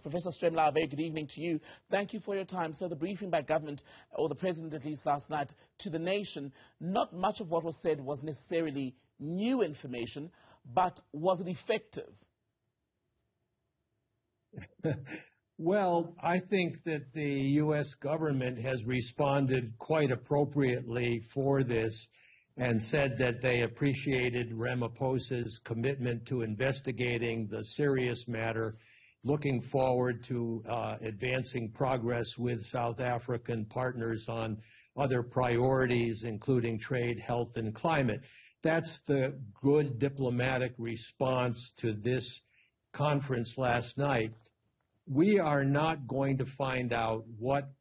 Professor Stremlau, a very good evening to you. Thank you for your time. So the briefing by government, or the president at least last night, to the nation, not much of what was said was necessarily new information, but was it effective? Well, I think that the U.S. government has responded quite appropriately for this and said that they appreciated Ramaphosa's commitment to investigating the serious matter, looking forward to advancing progress with South African partners on other priorities, including trade, health, and climate. That's the good diplomatic response to this conference last night. We are not going to find out what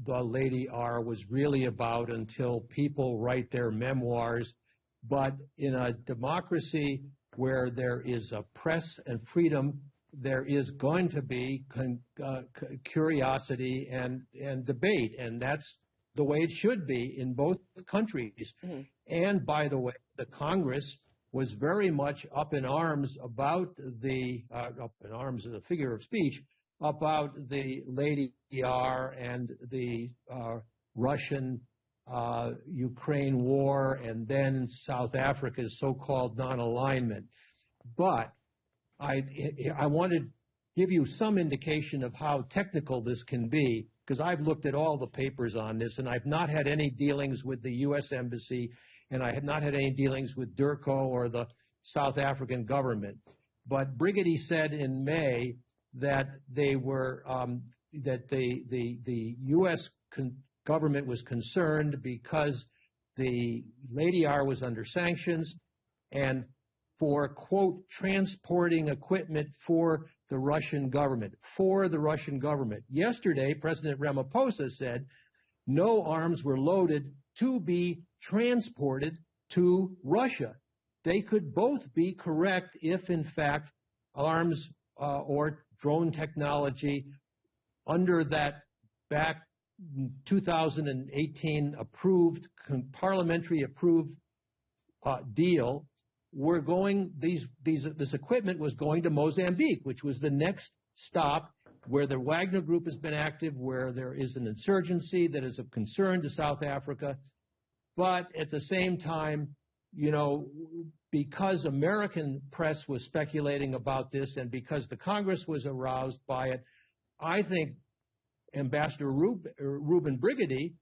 the Lady R was really about until people write their memoirs. But in a democracy where there is a press and freedom, there is going to be curiosity and debate, and that's the way it should be in both countries. Mm-hmm. And by the way, the Congress was very much up in arms about up in arms is a figure of speech, about the Lady R and the Russian-Ukraine war, and then South Africa's so-called non-alignment. But I want to give you some indication of how technical this can be, because I've looked at all the papers on this, and I've not had any dealings with the U.S. Embassy, and I have not had any dealings with DIRCO or the South African government. But Brigitte said in May that they were that the U.S. government was concerned because the Lady R was under sanctions and for, quote, transporting equipment for the Russian government. Yesterday, President Ramaphosa said no arms were loaded to be transported to Russia. They could both be correct if, in fact, arms or drone technology under that back 2018 approved, parliamentary approved deal were going, this equipment was going to Mozambique, which was the next stop where the Wagner Group has been active, where there is an insurgency that is of concern to South Africa. But at the same time, you know, because American press was speculating about this and because the Congress was aroused by it, I think Ambassador Ruben Brigitte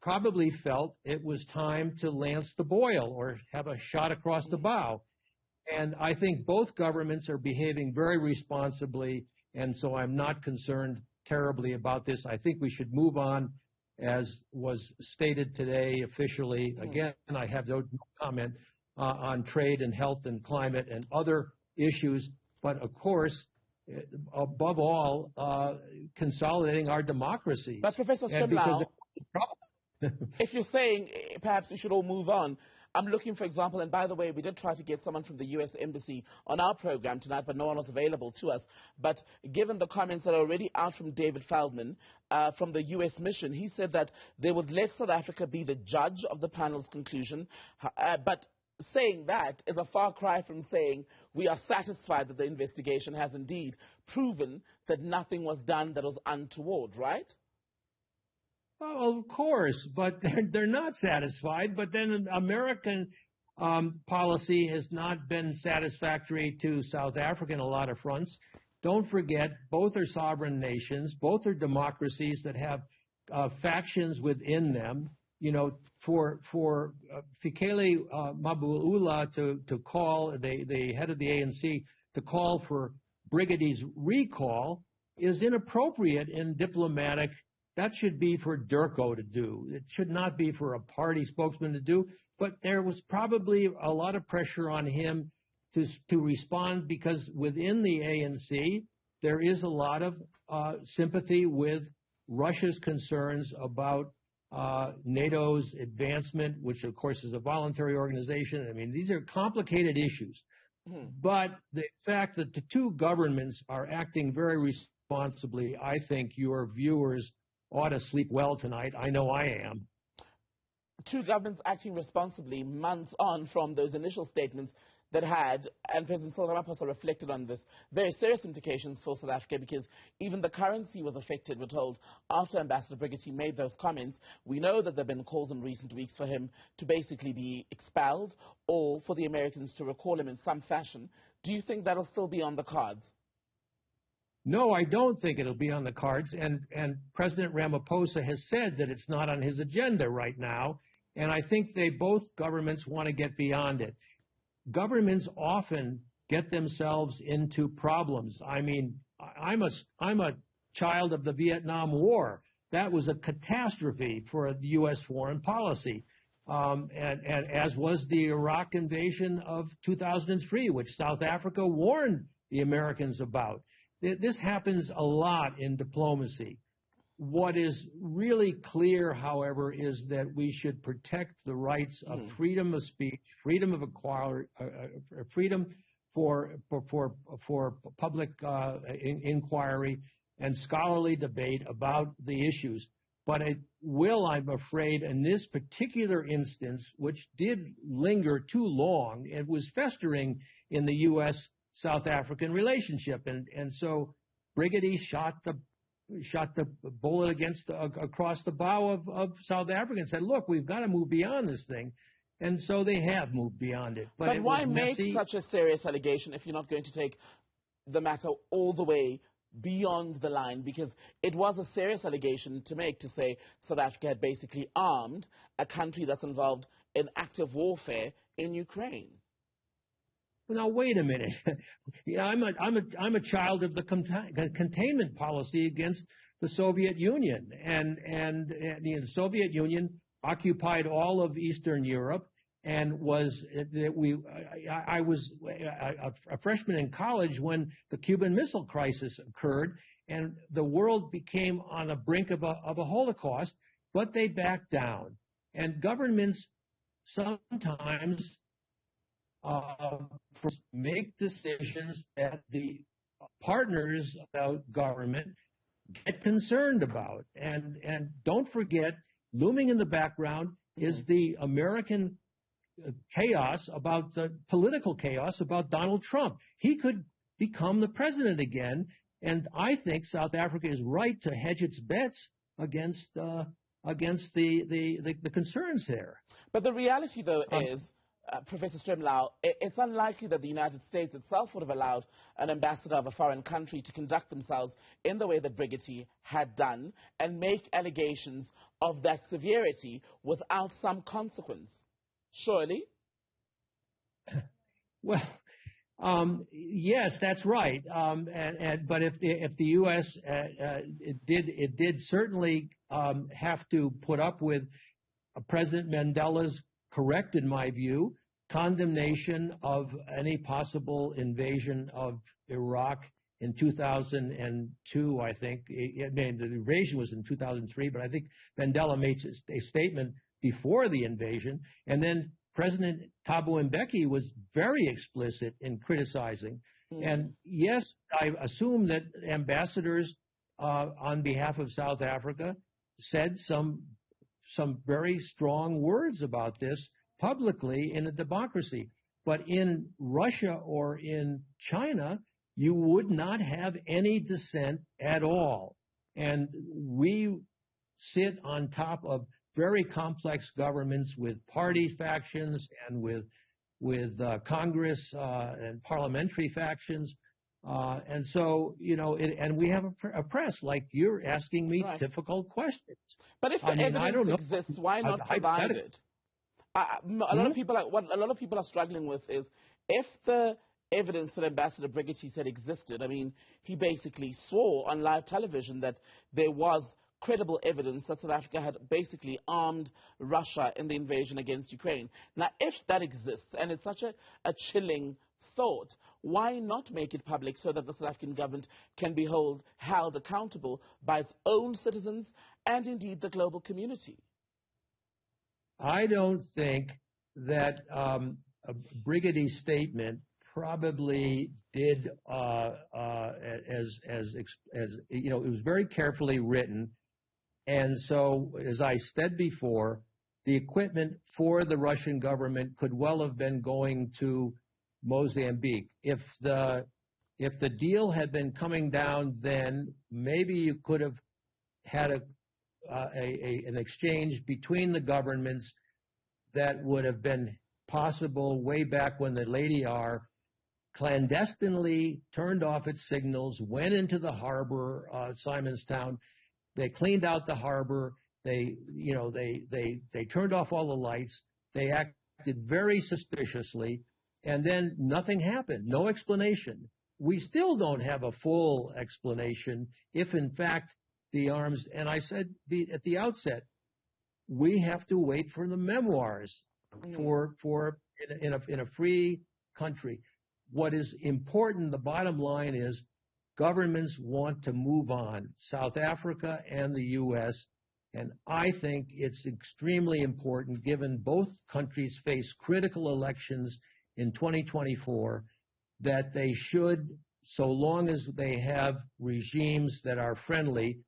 probably felt it was time to lance the boil or have a shot across the bow. And I think both governments are behaving very responsibly, and so I'm not concerned terribly about this. I think we should move on, as was stated today officially. Again, I have no comment on trade and health and climate and other issues, but of course, above all, consolidating our democracies. But Professor Stremlau, if you're saying perhaps we should all move on, I'm looking, for example, and by the way, we did try to get someone from the U.S. Embassy on our program tonight, but no one was available to us. But given the comments that are already out from David Feldman from the U.S. mission, he said that they would let South Africa be the judge of the panel's conclusion, but saying that is a far cry from saying we are satisfied that the investigation has indeed proven that nothing was done that was untoward, right? Well, of course, but they're not satisfied. But then American policy has not been satisfactory to South Africa in a lot of fronts. Don't forget, both are sovereign nations. Both are democracies that have factions within them. You know, for Fikile Mabulula to call, the head of the ANC, to call for Brigitte's recall is inappropriate in diplomatic. That should be for DIRCO to do. It should not be for a party spokesman to do. But there was probably a lot of pressure on him to respond, because within the ANC there is a lot of sympathy with Russia's concerns about NATO's advancement, which of course is a voluntary organization. I mean, these are complicated issues. But the fact that the two governments are acting very responsibly, I think your viewers ought to sleep well tonight. I know I am. Two governments acting responsibly months on from those initial statements that had, and President Cyril Ramaphosa reflected on this, very serious implications for South Africa, because even the currency was affected, we're told, after Ambassador Brigitte made those comments. We know that there have been calls in recent weeks for him to basically be expelled, or for the Americans to recall him in some fashion. Do you think that'll still be on the cards? No, I don't think it'll be on the cards, and President Ramaphosa has said that it's not on his agenda right now, and I think both governments want to get beyond it. Governments often get themselves into problems. I mean, I'm a child of the Vietnam War. That was a catastrophe for the U.S. foreign policy, and as was the Iraq invasion of 2003, which South Africa warned the Americans about. This happens a lot in diplomacy. What is really clear, however, is that we should protect the rights of freedom of speech, freedom of freedom for public inquiry and scholarly debate about the issues. But it will, I'm afraid, in this particular instance, which did linger too long, it was festering in the U.S.-South African relationship, and so Brigitte shot the bullet across the bow of South Africa and said, look, we've got to move beyond this thing. And so they have moved beyond it. But why make such a serious allegation if you're not going to take the matter all the way beyond the line? Because it was a serious allegation to make, to say South Africa had basically armed a country that's involved in active warfare in Ukraine. Now, wait a minute. I'm a child of the containment policy against the Soviet Union, and the Soviet Union occupied all of Eastern Europe, and I was a freshman in college when the Cuban Missile Crisis occurred, and the world became on the brink of a Holocaust, but they backed down, and governments sometimes make decisions that the partners of government get concerned about. And don't forget, looming in the background is the American chaos about the political chaos about Donald Trump. He could become the president again, and I think South Africa is right to hedge its bets against the concerns there. But the reality, though, is, Professor Stremlau, it's unlikely that the United States itself would have allowed an ambassador of a foreign country to conduct themselves in the way that Brigitte had done and make allegations of that severity without some consequence. Surely? Well, yes, that's right. But if the U.S. It did certainly have to put up with President Mandela's correct, in my view, condemnation of any possible invasion of Iraq in 2002, I think. I mean, the invasion was in 2003, but I think Mandela made a statement before the invasion. And then President Thabo Mbeki was very explicit in criticizing. And yes, I assume that ambassadors on behalf of South Africa said some very strong words about this publicly in a democracy. But in Russia or in China, you would not have any dissent at all. And we sit on top of very complex governments with party factions and with Congress and parliamentary factions. And so, and we have a press, like you're asking me difficult questions. But if the evidence exists, why not provide it? A lot of people are struggling with is, if the evidence that Ambassador Brigitte said existed, I mean, he basically swore on live television that there was credible evidence that South Africa had basically armed Russia in the invasion against Ukraine. Now, if that exists, and it's such a chilling thought, why not make it public so that the South African government can be held accountable by its own citizens and indeed the global community? I don't think that Brigitte's statement probably did as it was very carefully written, and so, as I said before, the equipment for the Russian government could well have been going to Mozambique. If the deal had been coming down then, maybe you could have had an exchange between the governments that would have been possible way back when the Lady R clandestinely turned off its signals, went into the harbor, Simonstown. They cleaned out the harbor. They turned off all the lights. They acted very suspiciously, and then nothing happened. No explanation. We still don't have a full explanation if, in fact, the arms. And I said at the outset, we have to wait for the memoirs in a free country. What is important, the bottom line is, governments want to move on, South Africa and the U.S., and I think it's extremely important, given both countries face critical elections in 2024, that they should, so long as they have regimes that are friendly.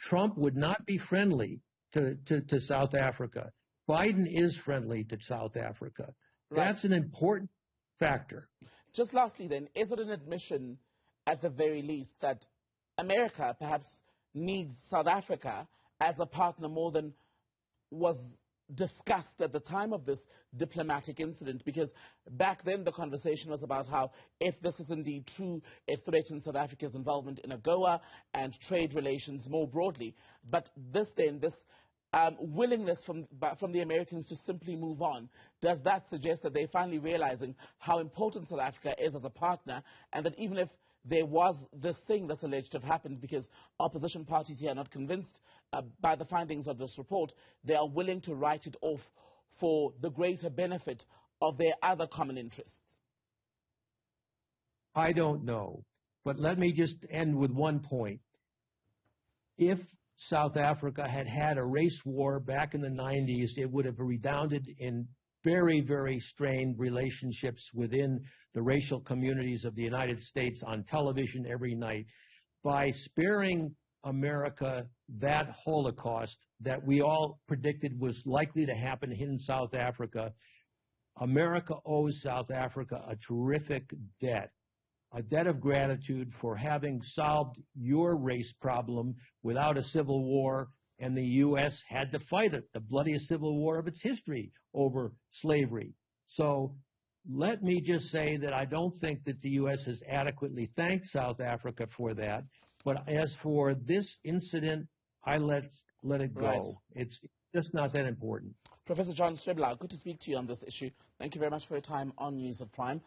Trump would not be friendly to South Africa. Biden is friendly to South Africa. Right. That's an important factor. Just lastly then, is it an admission at the very least that America perhaps needs South Africa as a partner more than was discussed at the time of this diplomatic incident? Because back then the conversation was about how, if this is indeed true, it threatens South Africa's involvement in AGOA and trade relations more broadly. But this willingness from the Americans to simply move on, does that suggest that they're finally realizing how important South Africa is as a partner, and that even if there was this thing that's alleged to have happened, because opposition parties here are not convinced by the findings of this report, they are willing to write it off for the greater benefit of their other common interests? I don't know, but let me just end with one point. If South Africa had had a race war back in the 90s, it would have redounded in very, very strained relationships within the racial communities of the United States on television every night. By sparing America that Holocaust that we all predicted was likely to happen in South Africa, America owes South Africa a terrific debt. A debt of gratitude for having solved your race problem without a civil war, and the U.S. had to fight it, the bloodiest civil war of its history, over slavery. So let me just say that I don't think that the U.S. has adequately thanked South Africa for that. But as for this incident, I let it go. Right. It's just not that important. Professor John Stremlau, good to speak to you on this issue. Thank you very much for your time on News at Prime.